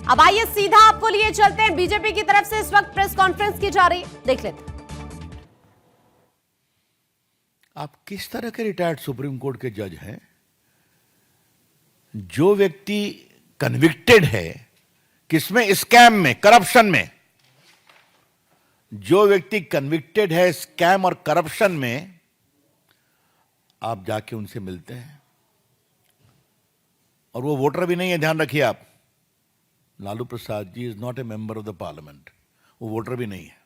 अब आइए सीधा आपको लिए चलते हैं, बीजेपी की तरफ से इस वक्त प्रेस कॉन्फ्रेंस की जा रही, देख लेते हैं। आप किस तरह के रिटायर्ड सुप्रीम कोर्ट के जज हैं? जो व्यक्ति कन्विक्टेड है किसमें? स्कैम में, करप्शन में। जो व्यक्ति कन्विक्टेड है स्कैम और करप्शन में, आप जाके उनसे मिलते हैं और वो वोटर भी नहीं है, ध्यान रखिए आप। Lalu Prasad ji is not a member of the parliament, वो वोटर भी नहीं है।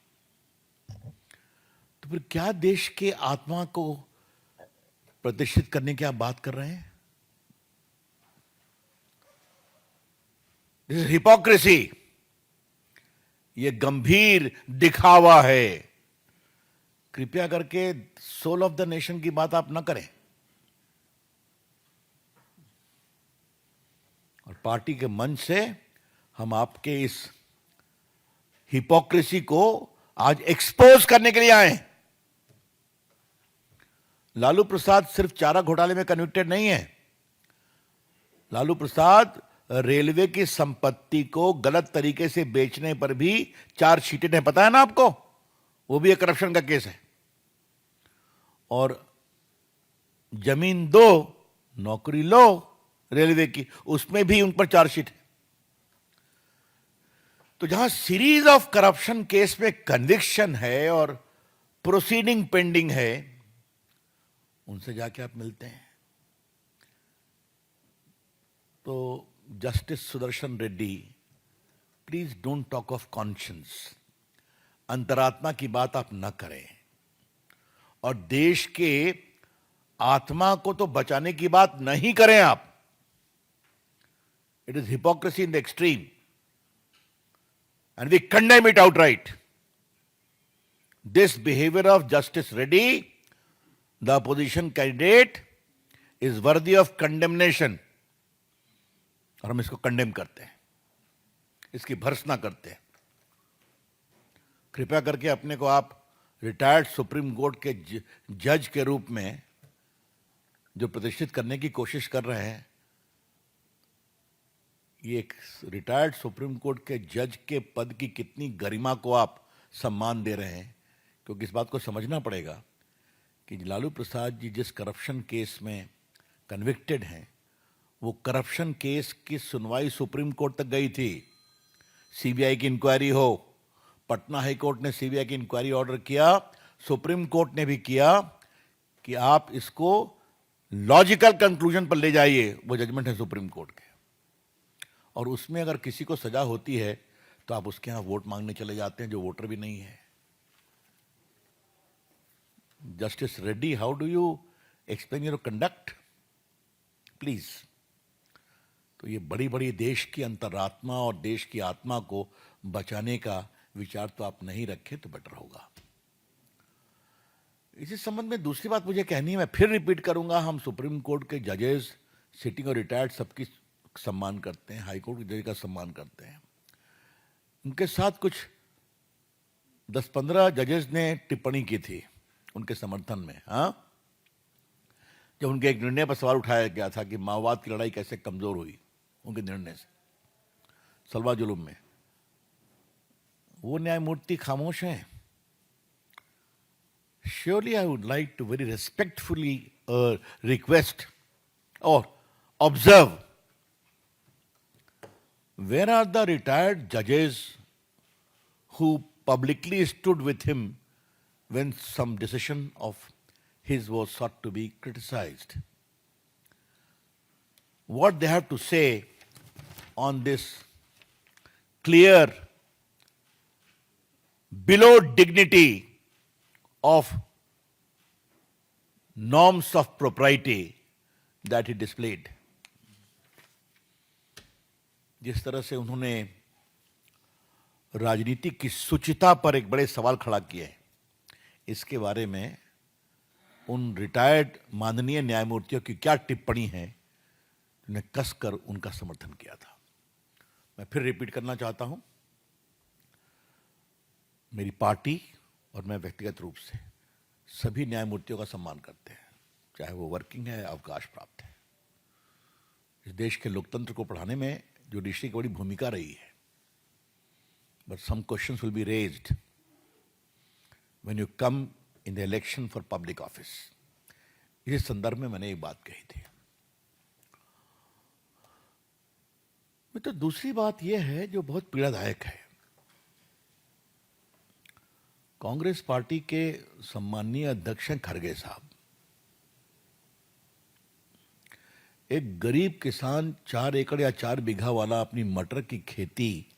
तो फिर क्या देश के आत्मा को प्रतिष्ठित करने की आप बात कर रहे हैं? दिस इज हिपोक्रेसी, ये गंभीर दिखावा है। कृपया करके सोल ऑफ द नेशन की बात आप न करें। और पार्टी के मंच से हम आपके इस हिपोक्रेसी को आज एक्सपोज करने के लिए आए हैं। लालू प्रसाद सिर्फ चारा घोटाले में कन्विक्टेड नहीं है। लालू प्रसाद रेलवे की संपत्ति को गलत तरीके से बेचने पर भी चार्जशीटेड है, पता है ना आपको? वो भी एक करप्शन का केस है। और जमीन दो नौकरी लो रेलवे की, उसमें भी उन पर चार्जशीट है। तो जहां सीरीज ऑफ करप्शन केस में कन्विक्शन है और प्रोसीडिंग पेंडिंग है, उनसे जाके आप मिलते हैं। तो justice Sudarshan Reddy, please don't talk of conscience. अंतरात्मा की बात आप न करें और देश के आत्मा को तो बचाने की बात नहीं करें आप। It is hypocrisy in the extreme and we condemn it outright. This behavior of Justice Reddy, the opposition candidate, is worthy of condemnation. और हम इसको कंडेम करते हैं, इसकी भर्त्सना करते हैं। कृपया करके अपने को आप रिटायर्ड सुप्रीम कोर्ट के जज के रूप में जो प्रतिष्ठित करने की कोशिश कर रहे हैं, ये एक रिटायर्ड सुप्रीम कोर्ट के जज के पद की कितनी गरिमा को आप सम्मान दे रहे हैं। क्योंकि इस बात को समझना पड़ेगा कि लालू प्रसाद जी जिस करप्शन केस में कन्विक्टेड हैं, वो करप्शन केस की सुनवाई सुप्रीम कोर्ट तक गई थी। सीबीआई की इंक्वायरी हो, पटना हाई कोर्ट ने सीबीआई की इंक्वायरी ऑर्डर किया, सुप्रीम कोर्ट ने भी किया कि आप इसको लॉजिकल कंक्लूजन पर ले जाइए। वो जजमेंट है सुप्रीम कोर्ट के, और उसमें अगर किसी को सजा होती है तो आप उसके यहां वोट मांगने चले जाते हैं, जो वोटर भी नहीं है। Justice Reddy, how do you explain your conduct? Please. तो ये बड़ी बड़ी देश की अंतरात्मा और देश की आत्मा को बचाने का विचार तो आप नहीं रखें तो बेटर होगा। इसी संबंध में दूसरी बात मुझे कहनी है, मैं फिर रिपीट करूंगा। हम सुप्रीम कोर्ट के जजेस, सिटिंग और रिटायर्ड सबकी सम्मान करते हैं, हाई कोर्ट के जज का सम्मान करते हैं। उनके साथ कुछ 10-15 जजेस ने टिप्पणी की थी उनके समर्थन में। हाँ, जब उनके एक निर्णय पर सवाल उठाया गया था कि माओवाद की लड़ाई कैसे कमजोर हुई उनके निर्णय से, सलवा जुलूम में, वो न्यायमूर्ति खामोश हैं। Surely I would like to very respectfully request और observe, where are the retired जजेस who publicly stood with him when some decision of his was sought to be criticized? What they have to say on this clear, below dignity of norms of propriety that he displayed. जिस तरह से उन्होंने राजनीति की शुचिता पर एक बड़े सवाल खड़ा किए हैं, इसके बारे में उन रिटायर्ड माननीय न्यायमूर्तियों की क्या टिप्पणी है, उन्हें कसकर उनका समर्थन किया था। मैं फिर रिपीट करना चाहता हूं, मेरी पार्टी और मैं व्यक्तिगत रूप से सभी न्यायमूर्तियों का सम्मान करते हैं, चाहे वो वर्किंग है, अवकाश प्राप्त है। इस देश के लोकतंत्र को बढ़ाने में जुडिशरी की बड़ी भूमिका रही है। but some questions will be raised when you come in the election for public office. इस संदर्भ में मैंने एक बात कही थी। तो दूसरी बात यह है जो बहुत पीड़ादायक है। कांग्रेस पार्टी के सम्माननीय अध्यक्ष खड़गे साहब एक गरीब किसान 4 एकड़ या 4 बीघा वाला अपनी मटर की खेती